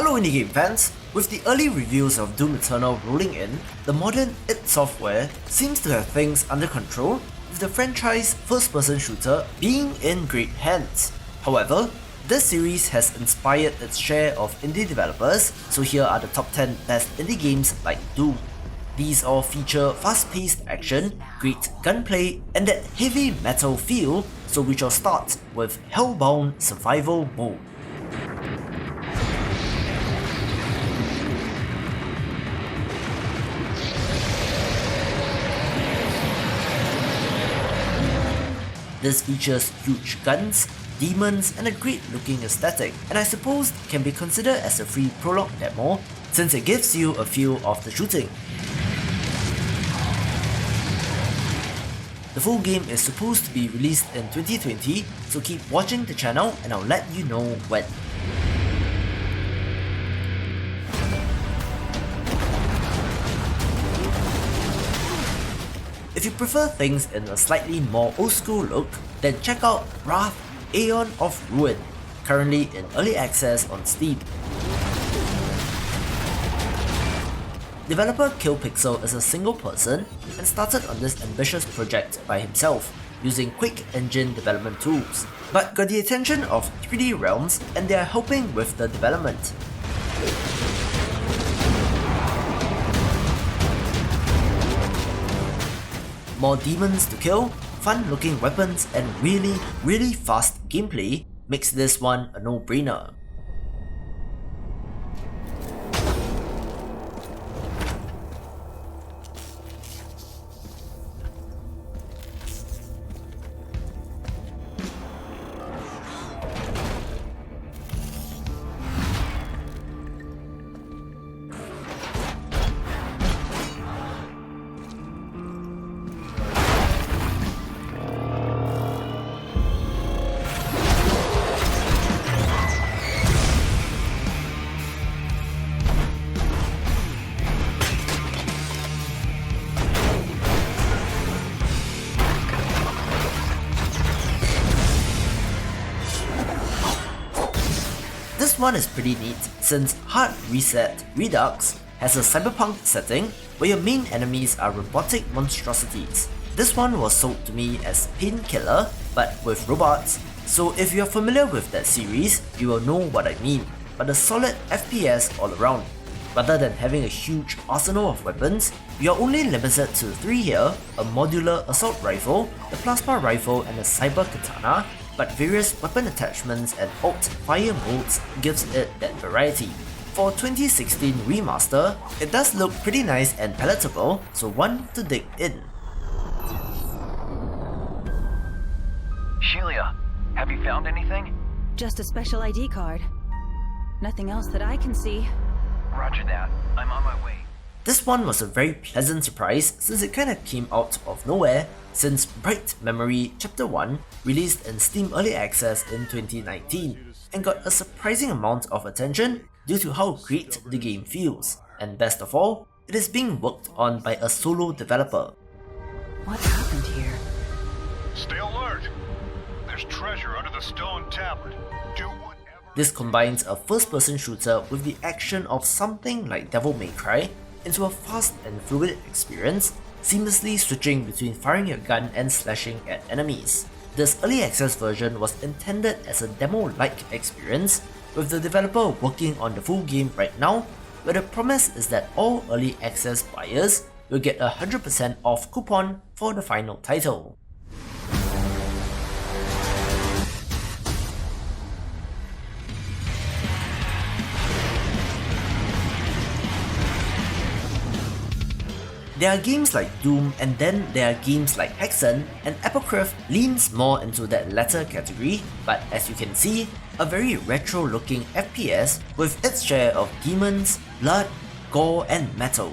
Hello indie game fans! With the early reviews of Doom Eternal rolling in, the modern id Software seems to have things under control, with the franchise first-person shooter being in great hands. However, this series has inspired its share of indie developers, so here are the top 10 best indie games like Doom. These all feature fast-paced action, great gunplay, and that heavy metal feel, so we shall start with Hellbound Survival Mode. This features huge guns, demons, and a great looking aesthetic, and I suppose can be considered as a free prologue demo since it gives you a feel of the shooting. The full game is supposed to be released in 2020, so keep watching the channel and I'll let you know when. If you prefer things in a slightly more old school look, then check out Wrath: Aeon of Ruin, currently in early access on Steam. Developer Killpixel is a single person and started on this ambitious project by himself, using quick engine development tools, but got the attention of 3D Realms and they are helping with the development. More demons to kill, fun looking weapons, and really fast gameplay makes this one a no-brainer. This one is pretty neat since Hard Reset Redux has a cyberpunk setting where your main enemies are robotic monstrosities. This one was sold to me as Painkiller but with robots, so if you're familiar with that series, you will know what I mean, but a solid FPS all around. Rather than having a huge arsenal of weapons, you are only limited to 3 here, a modular assault rifle, a plasma rifle and a cyber katana, but various weapon attachments and alt fire modes gives it that variety. For 2016 remaster, it does look pretty nice and palatable, so one to dig in. Shelia, have you found anything? Just a special ID card. Nothing else that I can see. Roger that. I'm on my way. This one was a very pleasant surprise since it kinda came out of nowhere, since Bright Memory Chapter 1 released in Steam Early Access in 2019 and got a surprising amount of attention due to how great the game feels, and best of all, it is being worked on by a solo developer. What happened here? Stay alert! There's treasure under the stone tablet. Do whatever. This combines a first-person shooter with the action of something like Devil May Cry into a fast and fluid experience, seamlessly switching between firing your gun and slashing at enemies. This early access version was intended as a demo-like experience, with the developer working on the full game right now, where the promise is that all early access buyers will get a 100% off coupon for the final title. There are games like Doom, and then there are games like Hexen, and Apocryph leans more into that latter category, but as you can see, a very retro looking FPS with its share of demons, blood, gore and metal.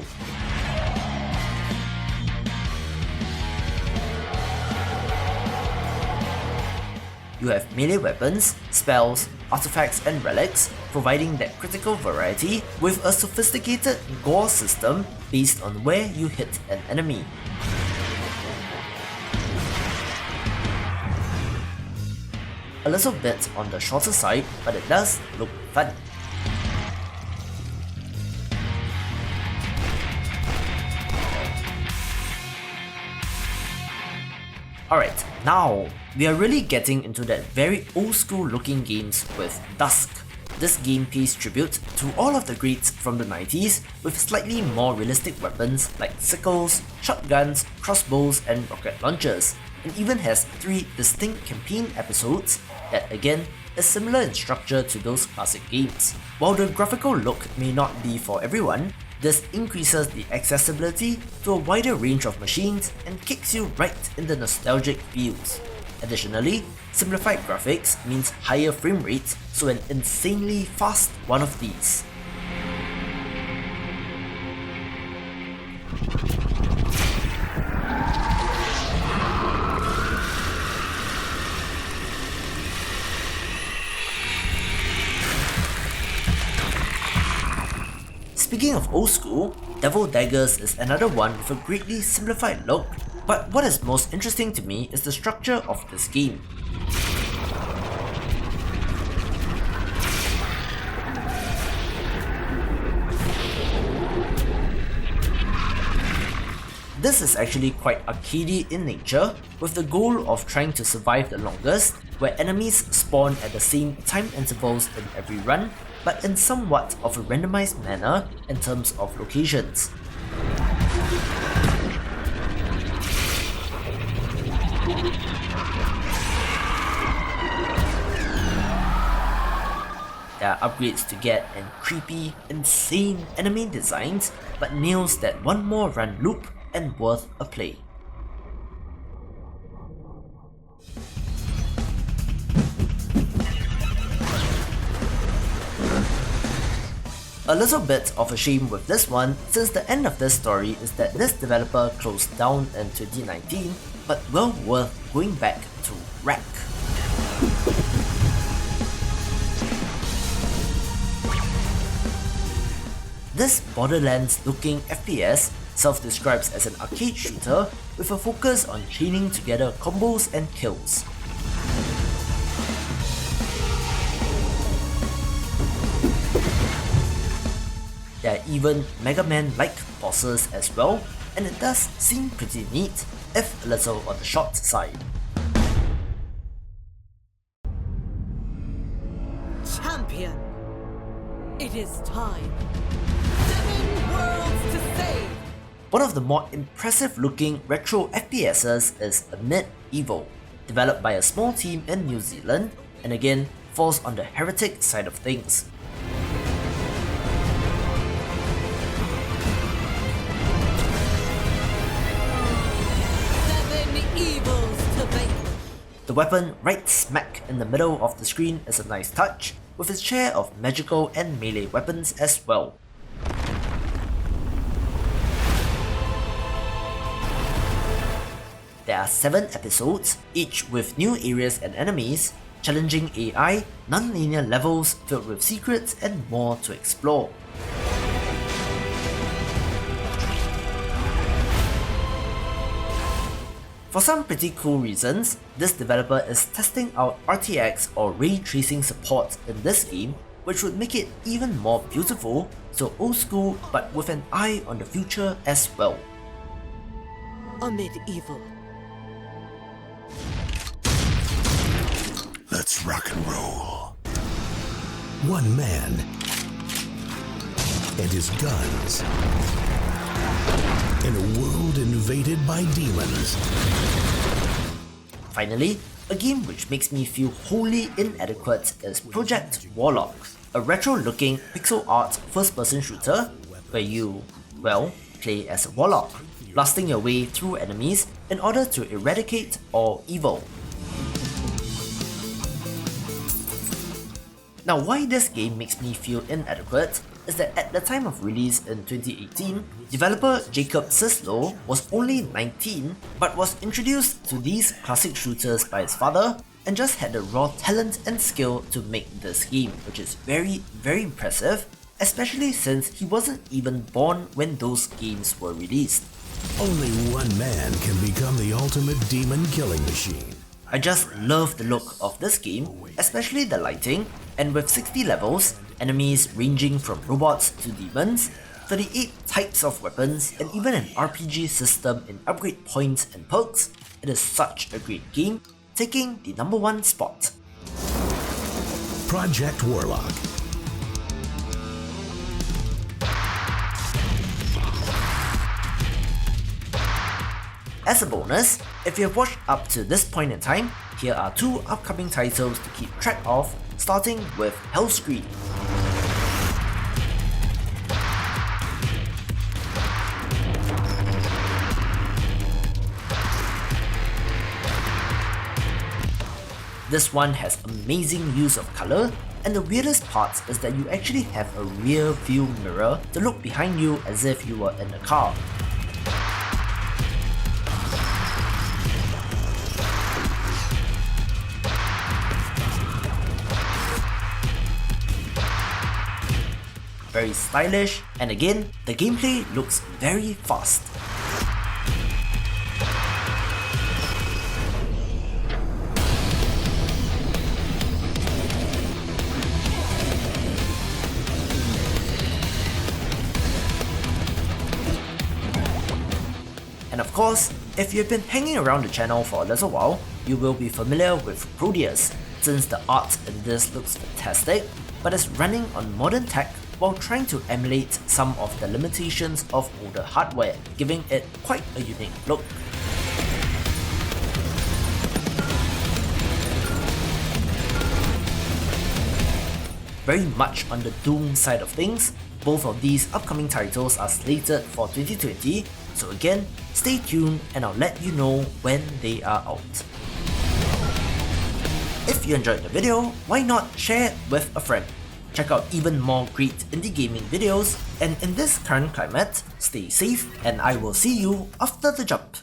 You have melee weapons, spells, artifacts and relics, providing that critical variety with a sophisticated gore system based on where you hit an enemy. A little bit on the shorter side, but it does look fun. Alright, now we are really getting into that very old school looking games with Dusk. This game pays tribute to all of the greats from the 90s with slightly more realistic weapons like sickles, shotguns, crossbows and rocket launchers, and even has 3 distinct campaign episodes that again is similar in structure to those classic games. While the graphical look may not be for everyone, this increases the accessibility to a wider range of machines and kicks you right in the nostalgic feels. Additionally, simplified graphics means higher frame rates, so an insanely fast one of these. Speaking of old school, Daggers is another one with a greatly simplified look, but what is most interesting to me is the structure of this game. This is actually quite arcadey in nature, with the goal of trying to survive the longest, where enemies spawn at the same time intervals in every run, but in somewhat of a randomized manner in terms of locations. There are upgrades to get and creepy, insane enemy designs, but nails that one more run loop and worth a play. A little bit of a shame with this one, since the end of this story is that this developer closed down in 2019, but well worth going back to wreck. This Borderlands-looking FPS self-describes as an arcade shooter with a focus on chaining together combos and kills. There are even Mega Man-like bosses as well, and it does seem pretty neat, if a little on the short side. Champion! It is time. 7 worlds to save! One of the more impressive looking retro FPSs is Unmade Evil, developed by a small team in New Zealand, and again falls on the heretic side of things. The weapon right smack in the middle of the screen is a nice touch, with its share of magical and melee weapons as well. There are 7 episodes, each with new areas and enemies, challenging AI, non-linear levels filled with secrets and more to explore. For some pretty cool reasons, this developer is testing out RTX or ray tracing support in this game, which would make it even more beautiful, so old school but with an eye on the future as well. Unmade Evil. Let's rock and roll. One man and his guns in a world invaded by demons. Finally, a game which makes me feel wholly inadequate is Project Warlock, a retro-looking pixel art first-person shooter where you, well, play as a warlock, blasting your way through enemies in order to eradicate all evil. Now, why this game makes me feel inadequate is that at the time of release in 2018, developer Jacob Sislow was only 19 but was introduced to these classic shooters by his father and just had the raw talent and skill to make this game, which is very impressive, especially since he wasn't even born when those games were released. Only one man can become the ultimate demon killing machine. I just love the look of this game, especially the lighting, and with 60 levels, enemies ranging from robots to demons, 38 types of weapons, and even an RPG system in upgrade points and perks, it is such a great game, taking the #1 spot. Project Warlock. As a bonus, if you have watched up to this point in time, here are 2 upcoming titles to keep track of, starting with Hellscream. This one has amazing use of colour, and the weirdest part is that you actually have a rear view mirror to look behind you as if you were in a car. Very stylish, and again, the gameplay looks very fast. And of course, if you've been hanging around the channel for a little while, you will be familiar with Proteus, since the art in this looks fantastic, but is running on modern tech while trying to emulate some of the limitations of older hardware, giving it quite a unique look. Very much on the Doom side of things, both of these upcoming titles are slated for 2020, so again, stay tuned and I'll let you know when they are out. If you enjoyed the video, why not share it with a friend? Check out even more great indie gaming videos, and in this current climate, stay safe and I will see you after the jump.